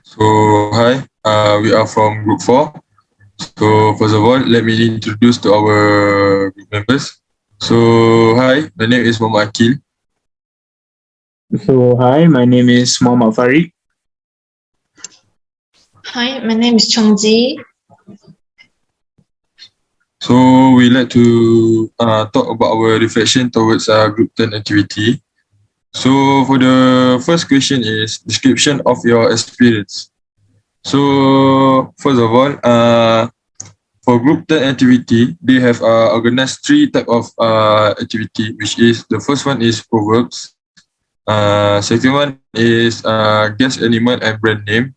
So hi, we are from Group 4. So first of all, let me introduce to our group members. So hi, my name is Muhammad Akil. So, hi, my name is Muhammad Farid. Hi, my name is Chongji. So we like to talk about our reflection towards Group 10 activity. So for the first question is description of your experience. So first of all, for Group 10 activity, they have organized three type of activity, which is the first one is proverbs, second one is guess animal and brand name,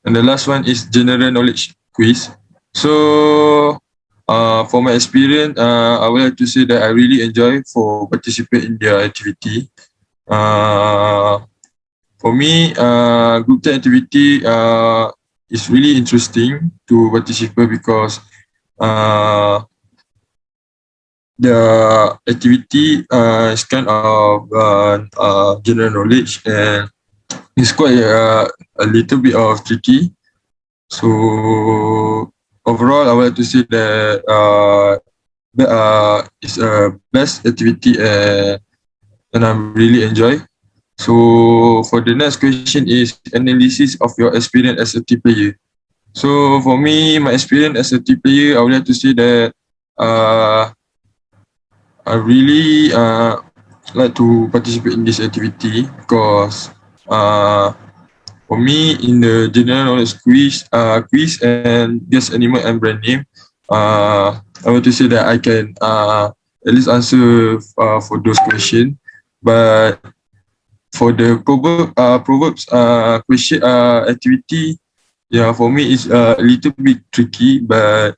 and the last one is general knowledge quiz. So for my experience, I would like to say that I really enjoy for participate in their activity. Uh, for me, group 10 activity is really interesting to participate because uh, the activity is kind of general knowledge, and it's quite a little bit of tricky. So overall, I would like to say that it's a best activity, and I really enjoy. So for the next question is analysis of your experience as a team player. So for me, my experience as a team player, I would like to say that uh, I really like to participate in this activity because for me in the general knowledge quiz and guess animal and brand name, I want to say that I can at least answer for those questions. But for the proverbs question activity, yeah, for me it's a little bit tricky, but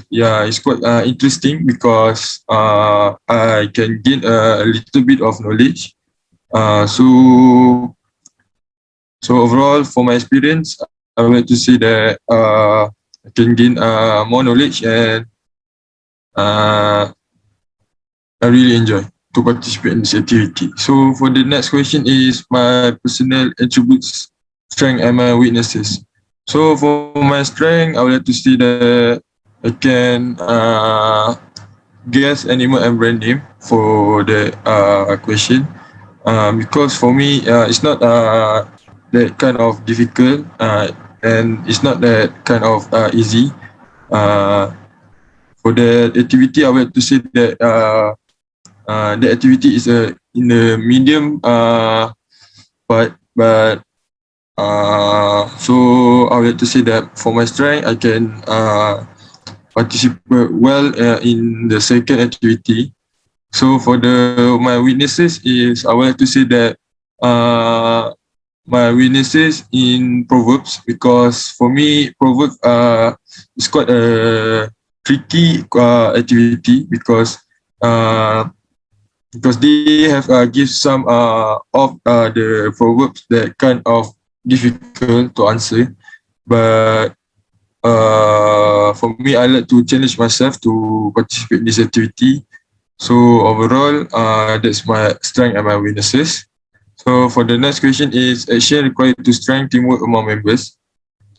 yeah, it's quite interesting because I can gain a little bit of knowledge. So overall, for my experience, I would like to say that I can gain more knowledge, and uh, I really enjoy to participate in this activity. So for the next question is my personal attributes, strength and my weaknesses. So for my strength, I would like to say that I can guess animal and brand name for the question. Because for me, it's not that kind of difficult, and it's not that kind of easy. Uh, for the activity, I would like to say that the activity is in the medium but so I would like to say that for my strength, I can participate well in the second activity. So for the my weaknesses is I would like to say that uh, my weaknesses in proverbs, because for me proverb is quite a tricky activity uh, because they have give some of the proverbs that kind of difficult to answer. But for me, I like to challenge myself to participate in this activity. So overall, that's my strength and my weaknesses. So for the next question is action required to strengthen teamwork among members.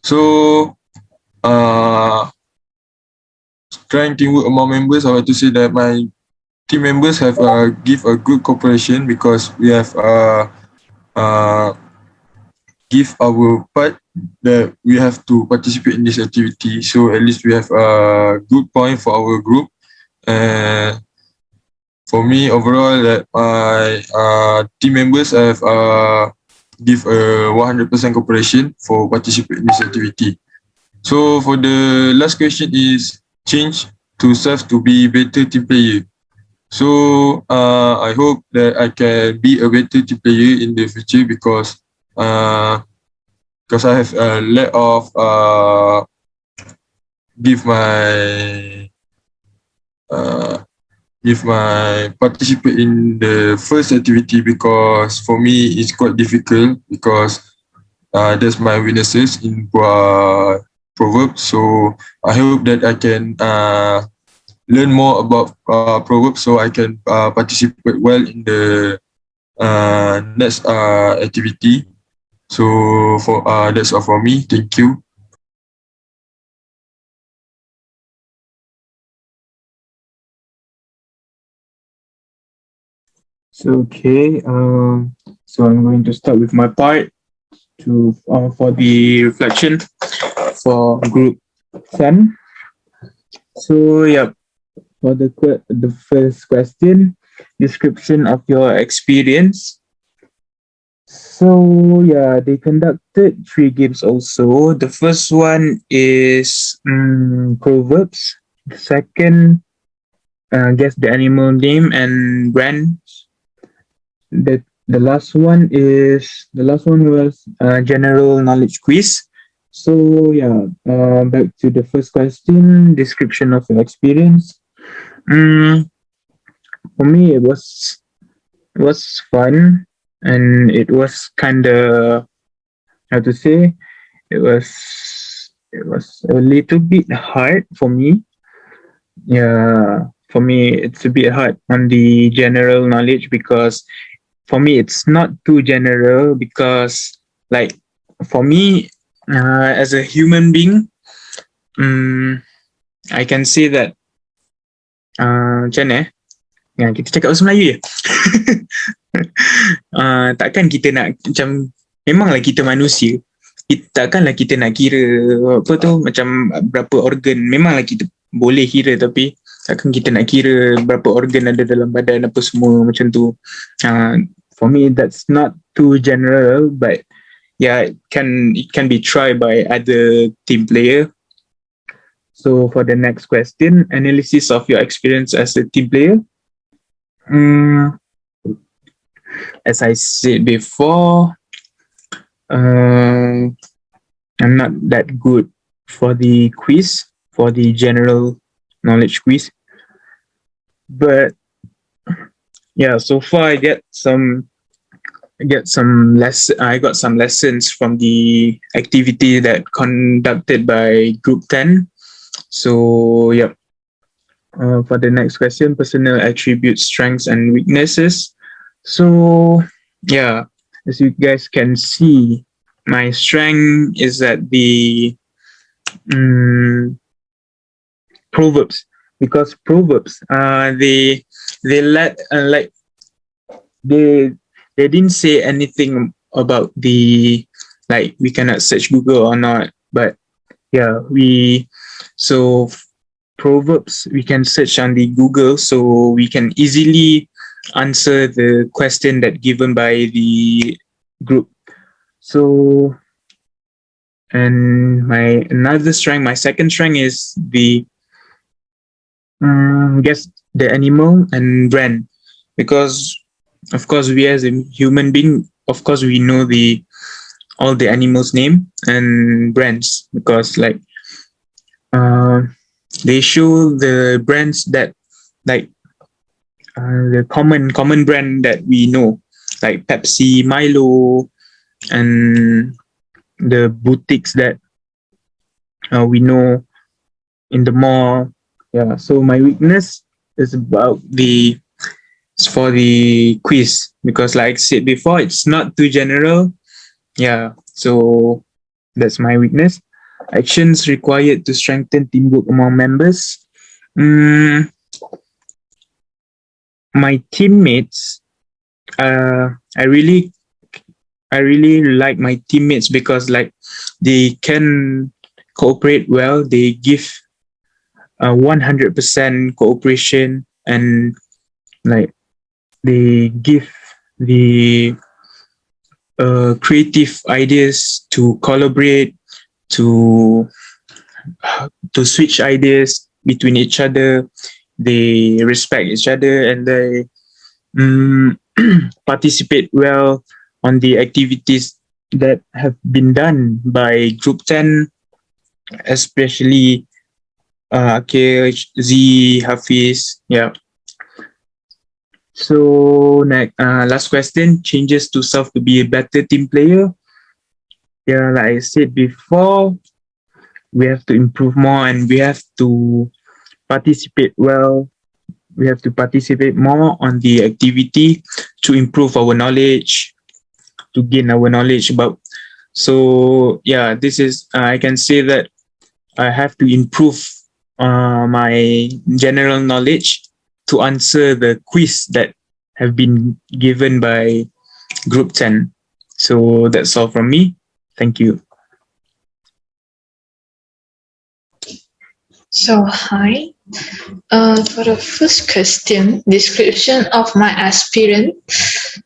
So uh, strength teamwork among members, I want to say that my team members have give a good cooperation because we have uh, give our part that we have to participate in this activity. So at least we have a good point for our group. And for me, overall, that my team members have give a 100% cooperation for participate in this activity. So for the last question is change to serve to be better team player. So I hope that I can be a better team player in the future uh, because I have a lack of give my uh, give my participate in the first activity, because for me it's quite difficult because that's my weaknesses in proverbs. So I hope that I can learn more about proverbs so I can participate well in the next activity. So for that's all for me. Thank you. So I'm going to start with my part to for the reflection for group 10. So yeah, for the first question, description of your experience. So yeah, they conducted 3 games also. The first one is proverbs. The second, guess the animal name and brand. The last one was general knowledge quiz. So yeah, back to the first question, description of your experience. Mm, for me, it was fun, and it was kind of, how to say, it was a little bit hard for me. Yeah, for me, it's a bit hard on the general knowledge because for me it's not too general because, like, for me, as a human being, um, I can say that, macam mana kita cakap bahasa Melayu je. Takkan kita nak macam, memanglah kita manusia, takkanlah kita nak kira apa tu, macam berapa organ. Memanglah kita boleh kira, tapi takkan kita nak kira berapa organ ada dalam badan apa semua macam tu. For me that's not too general, but yeah, it can be tried by other team player. So for the next question, analysis of your experience as a team player. As I said before, I'm not that good for the quiz, for the general knowledge quiz. But yeah, so far I got some lessons from the activity that conducted by Group 10. So yeah. For the next question, personal attributes, strengths, and weaknesses. So yeah, as you guys can see, my strength is that the proverbs, because proverbs, they let like they didn't say anything about the, like, we cannot search Google or not, but yeah, proverbs we can search on the Google, so we can easily answer the question that given by the group. So, and my second strength is the guess the animal and brand, because of course we as a human being, of course we know all the animals name and brands, because like they show the brands that, like, the common brand that we know, like Pepsi, Milo, and the boutiques that we know in the mall. Yeah, so my weakness is for the quiz, because like I said before, it's not too general. Yeah, so that's my weakness. Actions required to strengthen teamwork among members. My teammates, I really like my teammates because, like, they can cooperate well. They give 100% cooperation, and like they give the creative ideas to collaborate, to switch ideas between each other. They respect each other, and they participate well on the activities that have been done by Group 10, especially Akil, Z, Hafiz. Yeah. So last question, changes to self to be a better team player. Yeah, like I said before, we have to improve more, and we have to participate well. We have to participate more on the activity to improve our knowledge, to gain our knowledge about So yeah, this is I can say that I have to improve my general knowledge to answer the quiz that have been given by Group 10. So that's all from me. Thank you. So, hi. For the first question, description of my experience.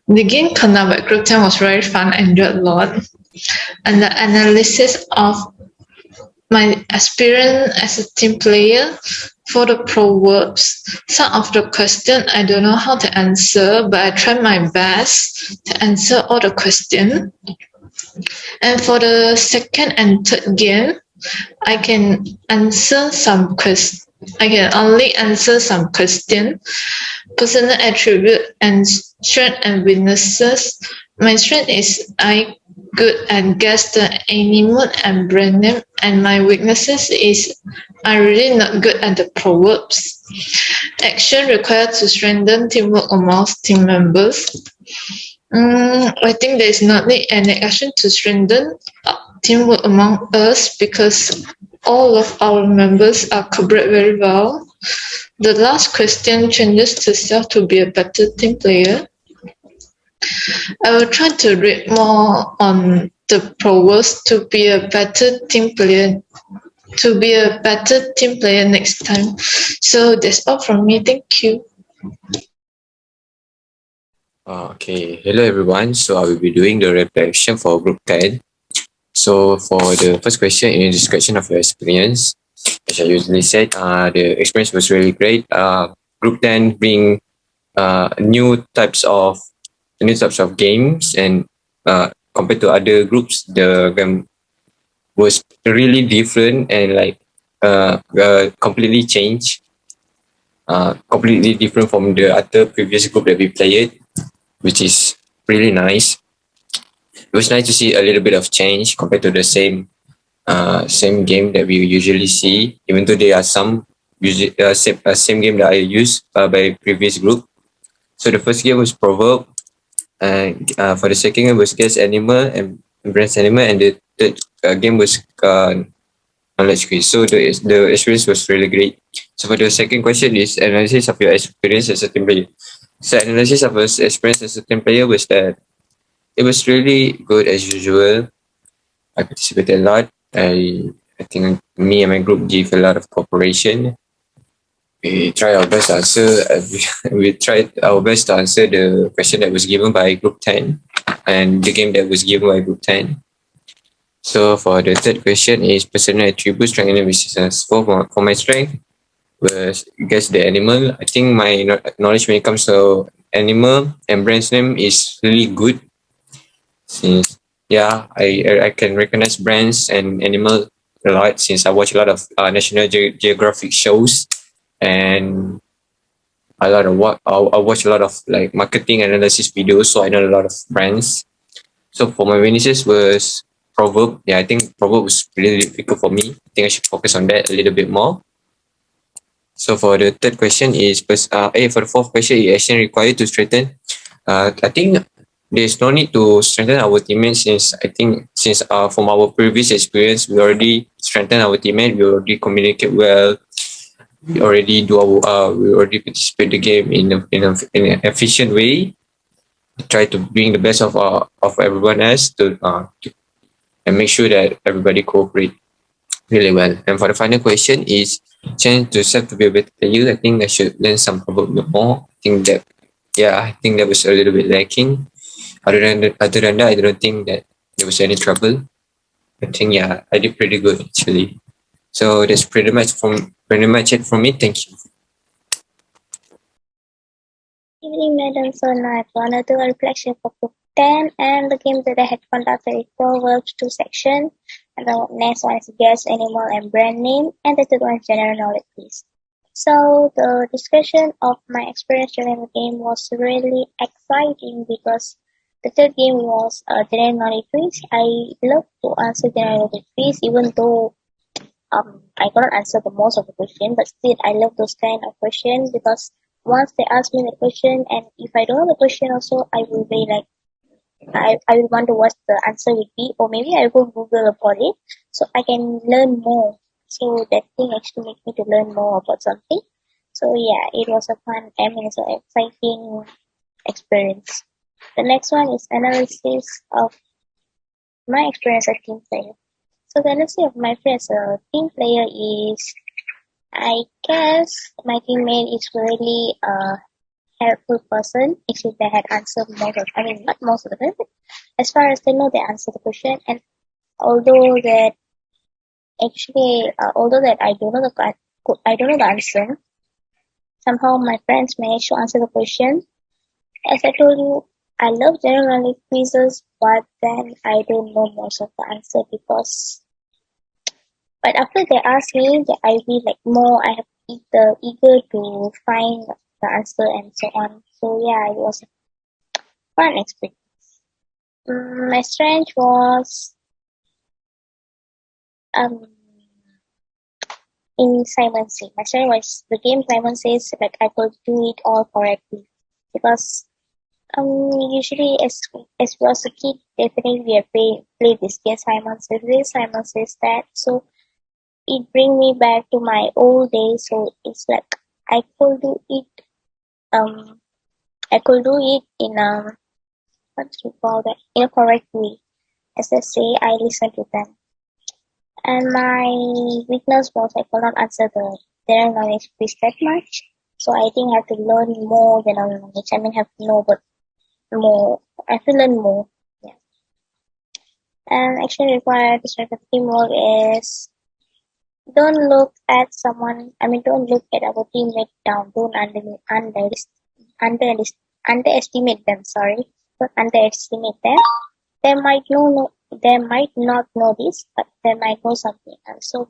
The game conducted by Group 10 was very fun, I enjoyed a lot. And the analysis of my experience as a team player for the proverbs. Some of the question I don't know how to answer, but I try my best to answer all the question. And for the second and third game, I can answer some questions. I can only answer some question. Personal attribute and strength and weaknesses. My strength is I good at guess the animal and brand name, and my weaknesses is I really not good at the proverbs. Action required to strengthen teamwork amongst team members. I think there is not need any action to strengthen teamwork among us because all of our members are collaborate very well. The last question changes to self to be a better team player. I will try to read more on the proverbs to be a better team player. To be a better team player next time. So that's all from me. Thank you. Okay, hello everyone. So I will be doing the reflection for group 10. So for the first question, in the description of your experience, as I usually said, the experience was really great. Group 10 bring new types of games, and compared to other groups, the game was really different and completely changed. Completely different from the other previous group that we played, which is really nice. It was nice to see a little bit of change compared to the same game that we usually see, even though there are some same game that I used by previous group. So the first game was proverb, and for the second game was guess animal and brands animal, and the third game was knowledge quiz. So the experience was really great. So for the second question is analysis of your experience as a team player. So analysis of his experience as a team player was that it was really good as usual. I participated a lot. I think me and my group gave a lot of cooperation. We tried our best to answer. We tried our best to answer the question that was given by Group 10 and the game that was given by Group 10. So for the third question is personal attributes, strength and weaknesses. For my strength was guess the animal. I think my knowledge when it comes to animal and brand's name is really good. Since I can recognize brands and animal a lot since I watch a lot of National Geographic shows, and I watch a lot of like marketing analysis videos, so I know a lot of brands. So for my weaknesses was proverb. Yeah, I think proverb was really difficult for me. I think I should focus on that a little bit more. So for the third question is for the fourth question is action required to strengthen. I think there's no need to strengthen our teammates since from our previous experience we already strengthened our teammate. We already communicate well. We already participate the game in an efficient way. Try to bring the best of everyone else to and make sure that everybody cooperate really well. And for the final question is change yourself to be a better player. I think I should learn some proverb more. I think that was a little bit lacking. Other than that, I don't think that there was any trouble. I think I did pretty good actually. So that's pretty much it from me. Thank you. Good evening, Madam. So now I'm gonna do a reflection for Group 10 and the game that I had conducted is Proverbs 2 section. And the next one is guess animal and brand name, and the third one is general knowledge quiz. So the discussion of my experience during the game was really exciting because the third game was general knowledge quiz. I love to answer general knowledge quiz even though I cannot answer the most of the question, but still I love those kind of questions because once they ask me the question and if I don't know the question also I will be like I will wonder what the answer would be, or maybe I go Google about it so I can learn more. So that thing actually makes me to learn more about something. So yeah, it was a fun, I mean, it's an exciting experience. The next one is analysis of my experience as team player. So the analysis of my experience as a team player is, I guess my teammate is really a helpful person. Actually, they had answered most of, I mean, not most of the time, but as far as they know, they answered the question. And although that although that I don't know the answer, somehow my friends managed to answer the question. As I told you, I love general knowledge quizzes, but then I don't know most of the answer because. But after they ask me, that I be like more. I have eager to find the answer and so on. So yeah, it was a fun experience. My strength was um in Simon Says. My strength was the game Simon Says, like I could do it all correctly because usually as was a kid, definitely we have played this game Simon Says this, Simon Says that. So it bring me back to my old days. So it's like I could do it um I could do it in what do you call that, in a correct way. As I say, I listen to them. And my weakness was I could not answer the general knowledge quiz that much. So I think I have to learn more general knowledge. I mean have to know but more. I have to learn more. Yeah. And action required to strengthen teamwork is don't look at someone, I mean, don't look at our teammate down. Don't underestimate them, sorry. Don't underestimate them. They might they might not know this, but they might know something. And so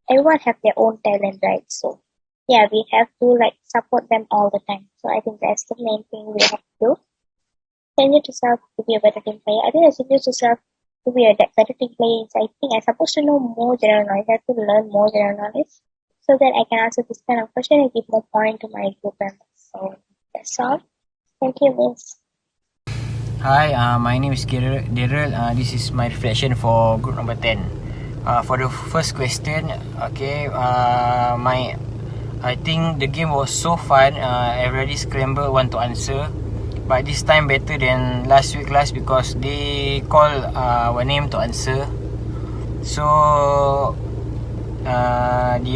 everyone have their own talent, right? So yeah, we have to like support them all the time. So I think that's the main thing we have to do. Change yourself to be a better team player. I think I should use yourself to be a better team player. I think I'm supposed to know more general knowledge. I have to learn more general knowledge so that I can answer this kind of question and give more point to my group members. So that's all. Thank you, Miss. Hi, my name is Daryl. This is my reflection for group number 10. For the first question, okay, I think the game was so fun. Everybody scramble want to answer, but this time better than last week because they call our name to answer. So the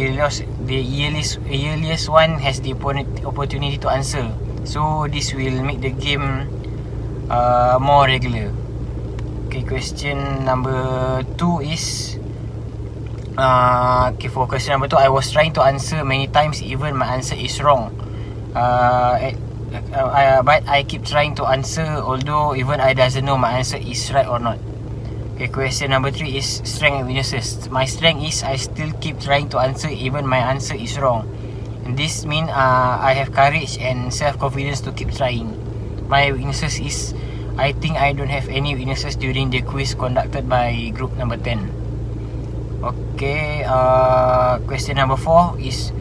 earliest one has the opportunity to answer. So this will make the game more regular. Okay, question number 2 is okay, for question number 2, I was trying to answer many times, even my answer is wrong. But I keep trying to answer, although even I doesn't know my answer is right or not. Okay, question number 3 is strength and weaknesses. My strength is I still keep trying to answer, even my answer is wrong. And this means I have courage and self-confidence to keep trying. My weaknesses is I think I don't have any weaknesses during the quiz conducted by group number 10. Okay, question number 4 is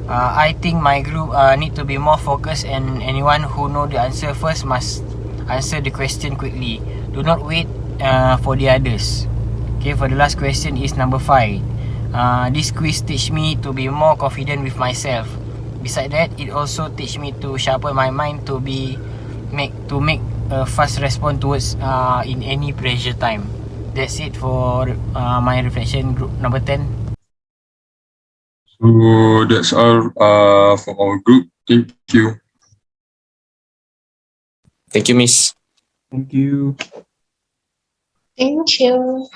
I think my group need to be more focused, and anyone who know the answer first must answer the question quickly. Do not wait for the others. Okay, for the last question is number 5. This quiz teach me to be more confident with myself. Besides that, it also teach me to sharpen my mind to make a fast response towards in any pressure time. That's it for my reflection group number 10. So that's all for our group. Thank you. Thank you, Miss. Thank you. Thank you.